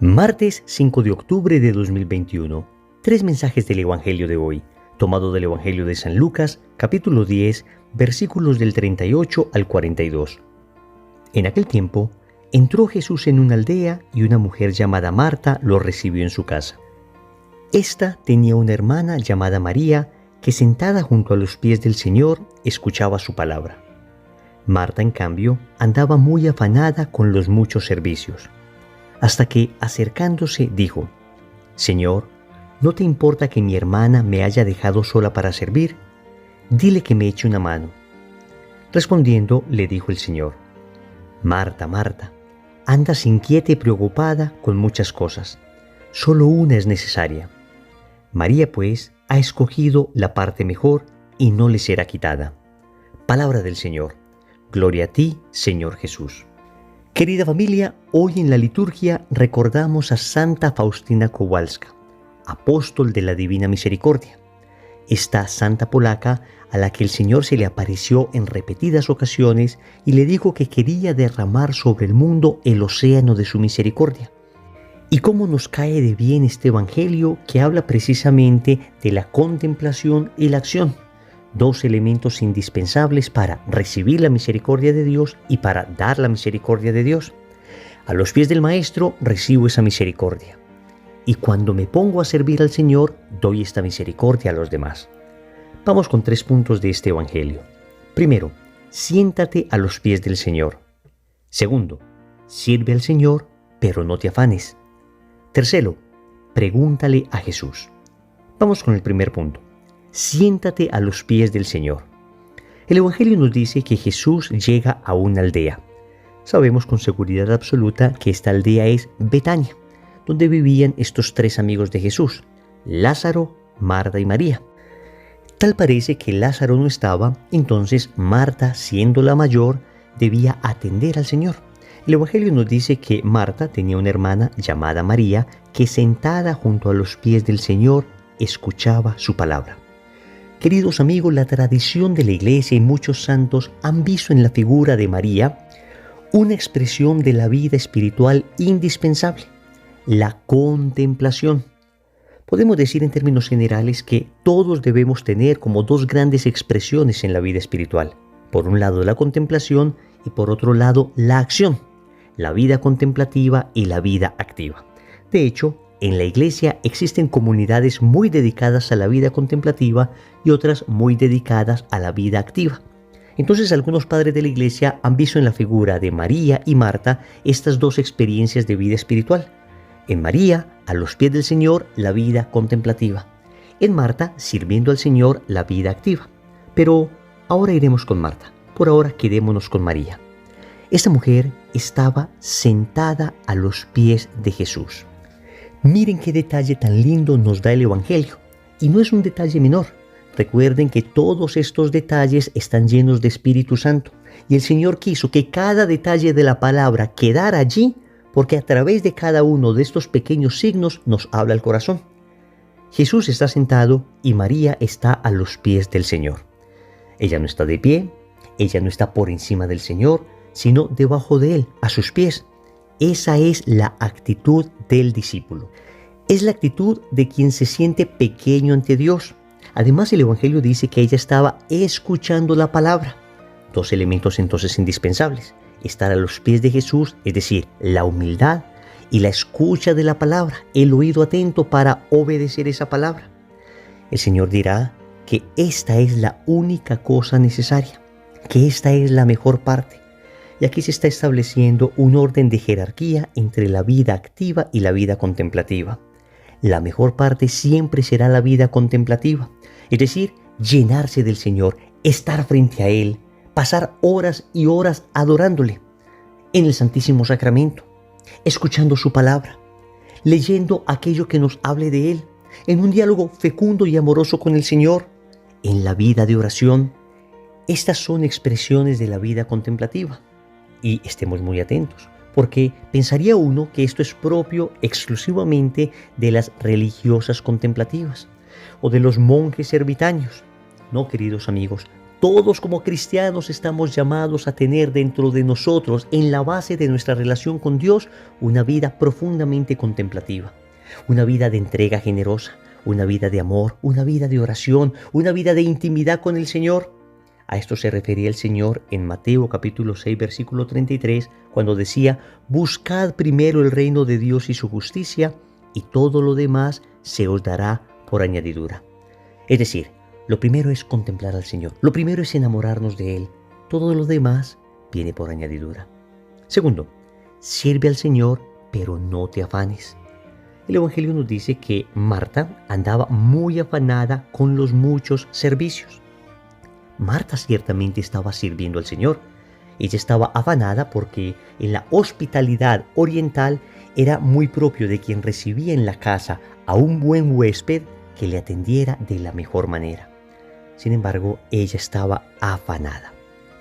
Martes 5 de octubre de 2021. Tres mensajes del Evangelio de hoy, tomado del Evangelio de San Lucas, capítulo 10, versículos del 38 al 42. En aquel tiempo, entró Jesús en una aldea y una mujer llamada Marta lo recibió en su casa. Esta tenía una hermana llamada María, que sentada junto a los pies del Señor, escuchaba su palabra. Marta, en cambio, andaba muy afanada con los muchos servicios. Hasta que, acercándose, dijo: «Señor, ¿no te importa que mi hermana me haya dejado sola para servir? Dile que me eche una mano». Respondiendo, le dijo el Señor: «Marta, Marta, andas inquieta y preocupada con muchas cosas. Solo una es necesaria. María, pues, ha escogido la parte mejor y no le será quitada». Palabra del Señor. Gloria a ti, Señor Jesús. Querida familia, hoy en la liturgia recordamos a Santa Faustina Kowalska, apóstol de la Divina Misericordia. Esta santa polaca a la que el Señor se le apareció en repetidas ocasiones y le dijo que quería derramar sobre el mundo el océano de su misericordia. Y cómo nos cae de bien este Evangelio que habla precisamente de la contemplación y la acción, dos elementos indispensables para recibir la misericordia de Dios y para dar la misericordia de Dios. A los pies del Maestro recibo esa misericordia. Y cuando me pongo a servir al Señor, doy esta misericordia a los demás. Vamos con 3 puntos de este Evangelio. Primero, siéntate a los pies del Señor. Segundo, sirve al Señor, pero no te afanes. Tercero, pregúntale a Jesús. Vamos con el primer punto. Siéntate a los pies del Señor. El Evangelio nos dice que Jesús llega a una aldea. Sabemos con seguridad absoluta que esta aldea es Betania, donde vivían estos 3 amigos de Jesús: Lázaro, Marta y María. Tal parece que Lázaro no estaba, entonces Marta, siendo la mayor, debía atender al Señor. El Evangelio nos dice que Marta tenía una hermana llamada María, que sentada junto a los pies del Señor, escuchaba su palabra. Queridos amigos, la tradición de la Iglesia y muchos santos han visto en la figura de María una expresión de la vida espiritual indispensable, la contemplación. Podemos decir en términos generales que todos debemos tener como 2 grandes expresiones en la vida espiritual. Por un lado la contemplación y por otro lado la acción, la vida contemplativa y la vida activa. De hecho, en la Iglesia existen comunidades muy dedicadas a la vida contemplativa y otras muy dedicadas a la vida activa. Entonces, algunos padres de la Iglesia han visto en la figura de María y Marta estas 2 experiencias de vida espiritual. En María, a los pies del Señor, la vida contemplativa. En Marta, sirviendo al Señor, la vida activa. Pero ahora iremos con Marta. Por ahora quedémonos con María. Esta mujer estaba sentada a los pies de Jesús. Miren qué detalle tan lindo nos da el Evangelio. Y no es un detalle menor. Recuerden que todos estos detalles están llenos de Espíritu Santo. Y el Señor quiso que cada detalle de la palabra quedara allí, porque a través de cada uno de estos pequeños signos nos habla el corazón. Jesús está sentado y María está a los pies del Señor. Ella no está de pie, ella no está por encima del Señor, sino debajo de Él, a sus pies. Esa es la actitud del discípulo. Es la actitud de quien se siente pequeño ante Dios. Además, el Evangelio dice que ella estaba escuchando la palabra. 2 elementos entonces indispensables: estar a los pies de Jesús, es decir, la humildad, y la escucha de la palabra, el oído atento para obedecer esa palabra. El Señor dirá que esta es la única cosa necesaria, que esta es la mejor parte. Y aquí se está estableciendo un orden de jerarquía entre la vida activa y la vida contemplativa. La mejor parte siempre será la vida contemplativa, es decir, llenarse del Señor, estar frente a Él, pasar horas y horas adorándole en el Santísimo Sacramento, escuchando su palabra, leyendo aquello que nos hable de Él, en un diálogo fecundo y amoroso con el Señor, en la vida de oración. Estas son expresiones de la vida contemplativa. Y estemos muy atentos, porque pensaría uno que esto es propio exclusivamente de las religiosas contemplativas o de los monjes ermitaños. No, queridos amigos, Todos como cristianos estamos llamados a tener dentro de nosotros, en la base de nuestra relación con Dios, una vida profundamente contemplativa, una vida de entrega generosa, una vida de amor, una vida de oración, una vida de intimidad con el Señor. A esto se refería el Señor en Mateo capítulo 6, versículo 33, cuando decía: buscad primero el reino de Dios y su justicia, y todo lo demás se os dará por añadidura. Es decir, lo primero es contemplar al Señor, lo primero es enamorarnos de Él, todo lo demás viene por añadidura. Segundo, sirve al Señor, pero no te afanes. El Evangelio nos dice que Marta andaba muy afanada con los muchos servicios. Marta ciertamente estaba sirviendo al Señor. Ella estaba afanada porque en la hospitalidad oriental era muy propio de quien recibía en la casa a un buen huésped que le atendiera de la mejor manera. Sin embargo, ella estaba afanada.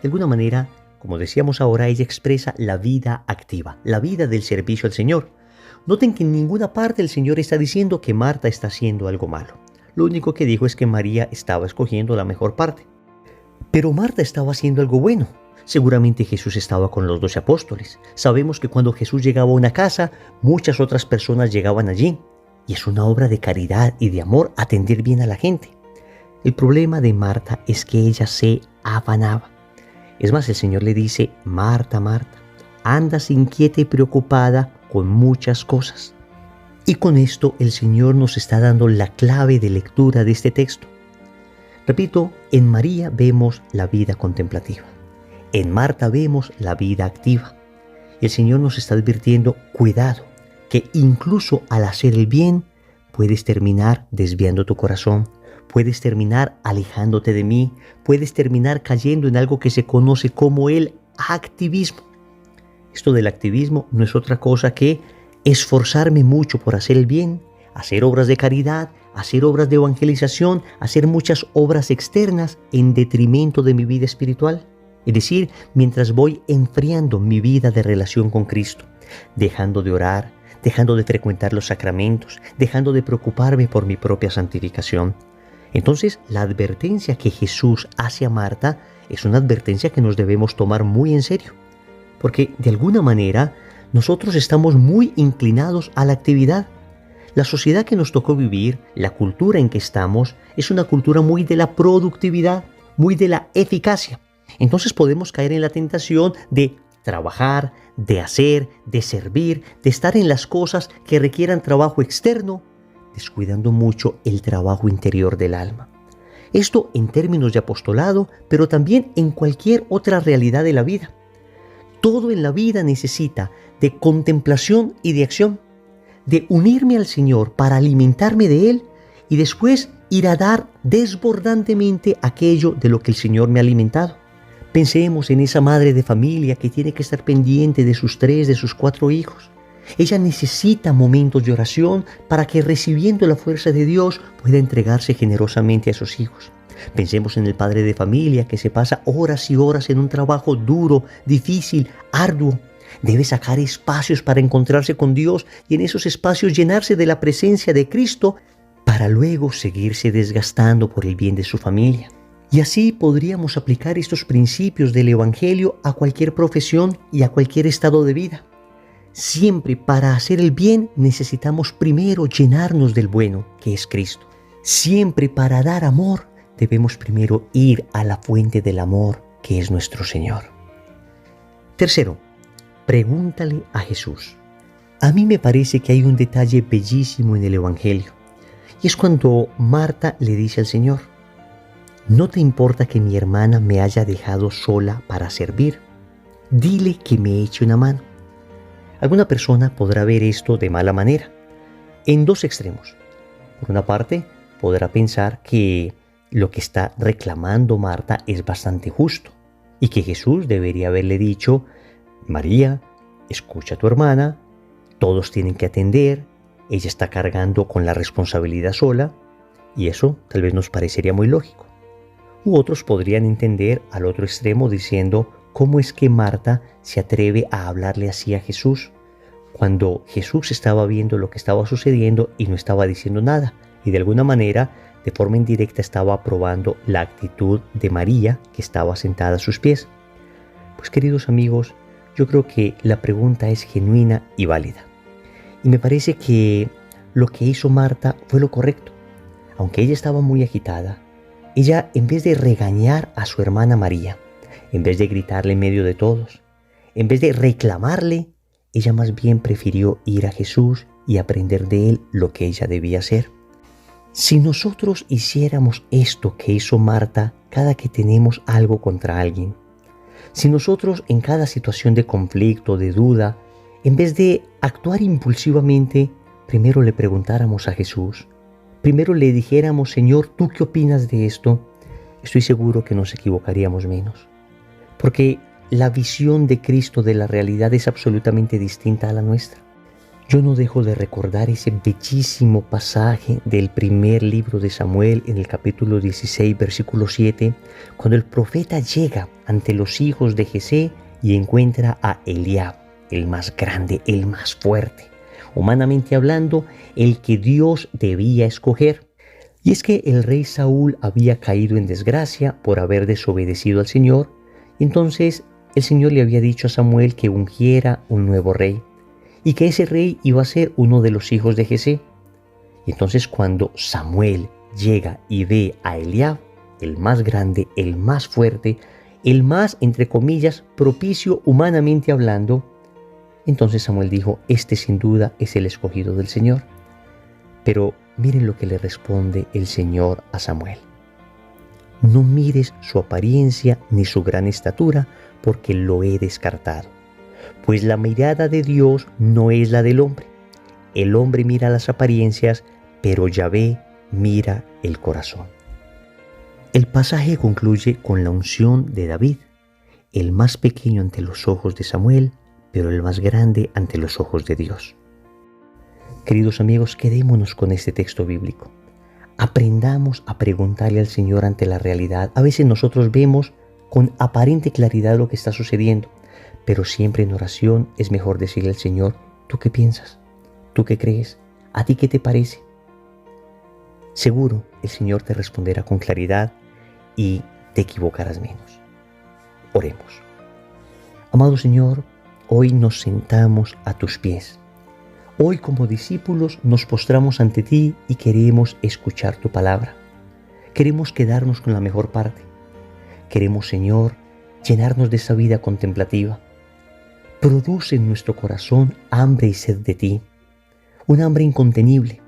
De alguna manera, como decíamos ahora, ella expresa la vida activa, la vida del servicio al Señor. Noten que en ninguna parte el Señor está diciendo que Marta está haciendo algo malo. Lo único que dijo es que María estaba escogiendo la mejor parte. Pero Marta estaba haciendo algo bueno. Seguramente Jesús estaba con los 12 apóstoles. Sabemos que cuando Jesús llegaba a una casa, muchas otras personas llegaban allí. Y es una obra de caridad y de amor atender bien a la gente. El problema de Marta es que ella se afanaba. Es más, el Señor le dice: Marta, Marta, andas inquieta y preocupada con muchas cosas. Y con esto el Señor nos está dando la clave de lectura de este texto. Repito, en María vemos la vida contemplativa. En Marta vemos la vida activa. Y el Señor nos está advirtiendo: cuidado, que incluso al hacer el bien puedes terminar desviando tu corazón, puedes terminar alejándote de mí, puedes terminar cayendo en algo que se conoce como el activismo. Esto del activismo no es otra cosa que esforzarme mucho por hacer el bien, hacer obras de caridad, hacer obras de evangelización, hacer muchas obras externas en detrimento de mi vida espiritual. Es decir, mientras voy enfriando mi vida de relación con Cristo, dejando de orar, dejando de frecuentar los sacramentos, dejando de preocuparme por mi propia santificación. Entonces, la advertencia que Jesús hace a Marta es una advertencia que nos debemos tomar muy en serio, porque de alguna manera nosotros estamos muy inclinados a la actividad. La sociedad que nos tocó vivir, la cultura en que estamos, es una cultura muy de la productividad, muy de la eficacia. Entonces podemos caer en la tentación de trabajar, de hacer, de servir, de estar en las cosas que requieran trabajo externo, descuidando mucho el trabajo interior del alma. Esto en términos de apostolado, pero también en cualquier otra realidad de la vida. Todo en la vida necesita de contemplación y de acción, de unirme al Señor para alimentarme de Él y después ir a dar desbordantemente aquello de lo que el Señor me ha alimentado. Pensemos en esa madre de familia que tiene que estar pendiente de sus 3, de sus 4 hijos. Ella necesita momentos de oración para que, recibiendo la fuerza de Dios, pueda entregarse generosamente a sus hijos. Pensemos en el padre de familia que se pasa horas y horas en un trabajo duro, difícil, arduo. Debe sacar espacios para encontrarse con Dios y en esos espacios llenarse de la presencia de Cristo para luego seguirse desgastando por el bien de su familia. Y así podríamos aplicar estos principios del Evangelio a cualquier profesión y a cualquier estado de vida. Siempre para hacer el bien necesitamos primero llenarnos del bueno, que es Cristo. Siempre para dar amor debemos primero ir a la fuente del amor, que es nuestro Señor. Tercero, pregúntale a Jesús. A mí me parece que hay un detalle bellísimo en el Evangelio, y es cuando Marta le dice al Señor: ¿no te importa que mi hermana me haya dejado sola para servir? Dile que me eche una mano. Alguna persona podrá ver esto de mala manera, en dos extremos. Por una parte, podrá pensar que lo que está reclamando Marta es bastante justo y que Jesús debería haberle dicho: María, escucha a tu hermana, todos tienen que atender, ella está cargando con la responsabilidad sola, y eso tal vez nos parecería muy lógico. U otros podrían entender al otro extremo diciendo: ¿cómo es que Marta se atreve a hablarle así a Jesús? Cuando Jesús estaba viendo lo que estaba sucediendo y no estaba diciendo nada, y de alguna manera de forma indirecta estaba aprobando la actitud de María, que estaba sentada a sus pies. Pues queridos amigos, yo creo que la pregunta es genuina y válida. Y me parece que lo que hizo Marta fue lo correcto. Aunque ella estaba muy agitada, ella, en vez de regañar a su hermana María, en vez de gritarle en medio de todos, en vez de reclamarle, ella más bien prefirió ir a Jesús y aprender de él lo que ella debía hacer. Si nosotros hiciéramos esto que hizo Marta cada que tenemos algo contra alguien, si nosotros en cada situación de conflicto, de duda, en vez de actuar impulsivamente, primero le preguntáramos a Jesús, primero le dijéramos, Señor, ¿tú qué opinas de esto? Estoy seguro que nos equivocaríamos menos. Porque la visión de Cristo de la realidad es absolutamente distinta a la nuestra. Yo no dejo de recordar ese bellísimo pasaje del primer libro de Samuel en el capítulo 16, versículo 7, cuando el profeta llega ante los hijos de Jesé y encuentra a Eliab, el más grande, el más fuerte, humanamente hablando, el que Dios debía escoger. Y es que el rey Saúl había caído en desgracia por haber desobedecido al Señor, y entonces el Señor le había dicho a Samuel que ungiera un nuevo rey, y que ese rey iba a ser uno de los hijos de Jesé. Y entonces cuando Samuel llega y ve a Eliab, el más grande, el más fuerte, el más, entre comillas, propicio humanamente hablando, entonces Samuel dijo, este sin duda es el escogido del Señor. Pero miren lo que le responde el Señor a Samuel. No mires su apariencia ni su gran estatura, porque lo he descartado. Pues la mirada de Dios no es la del hombre. El hombre mira las apariencias, pero Yahvé mira el corazón. El pasaje concluye con la unción de David, el más pequeño ante los ojos de Samuel, pero el más grande ante los ojos de Dios. Queridos amigos, quedémonos con este texto bíblico. Aprendamos a preguntarle al Señor ante la realidad. A veces nosotros vemos con aparente claridad lo que está sucediendo, pero siempre en oración es mejor decirle al Señor, ¿tú qué piensas? ¿Tú qué crees? ¿A ti qué te parece? Seguro el Señor te responderá con claridad y te equivocarás menos. Oremos. Amado Señor, hoy nos sentamos a tus pies. Hoy como discípulos nos postramos ante ti y queremos escuchar tu palabra. Queremos quedarnos con la mejor parte. Queremos, Señor, llenarnos de esa vida contemplativa. Produce en nuestro corazón hambre y sed de ti, un hambre incontenible,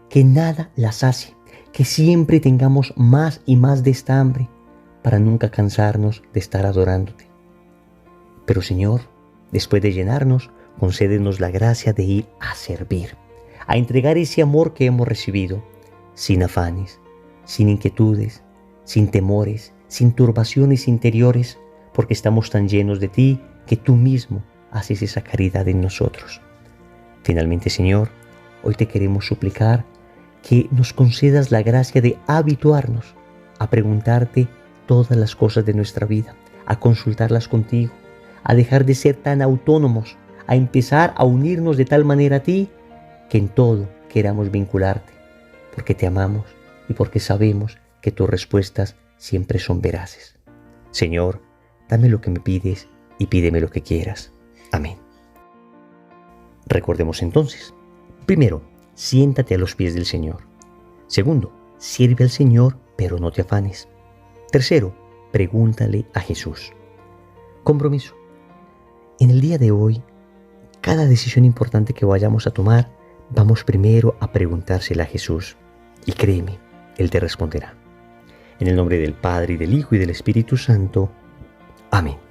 que nada la sacie, que siempre tengamos más y más de esta hambre, para nunca cansarnos de estar adorándote. Pero Señor, después de llenarnos, concédenos la gracia de ir a servir, a entregar ese amor que hemos recibido, sin afanes, sin inquietudes, sin temores, sin turbaciones interiores, porque estamos tan llenos de ti que tú mismo haces esa caridad en nosotros. Finalmente, Señor, hoy te queremos suplicar que nos concedas la gracia de habituarnos a preguntarte todas las cosas de nuestra vida, a consultarlas contigo, a dejar de ser tan autónomos, a empezar a unirnos de tal manera a ti que en todo queramos vincularte, porque te amamos y porque sabemos que tus respuestas siempre son veraces. Señor, dame lo que me pides y pídeme lo que quieras. Amén. Recordemos entonces, primero, siéntate a los pies del Señor. Segundo, sirve al Señor, pero no te afanes. Tercero, pregúntale a Jesús. Compromiso. En el día de hoy, cada decisión importante que vayamos a tomar, vamos primero a preguntársela a Jesús. Y créeme, Él te responderá. En el nombre del Padre, y del Hijo, y del Espíritu Santo. Amén.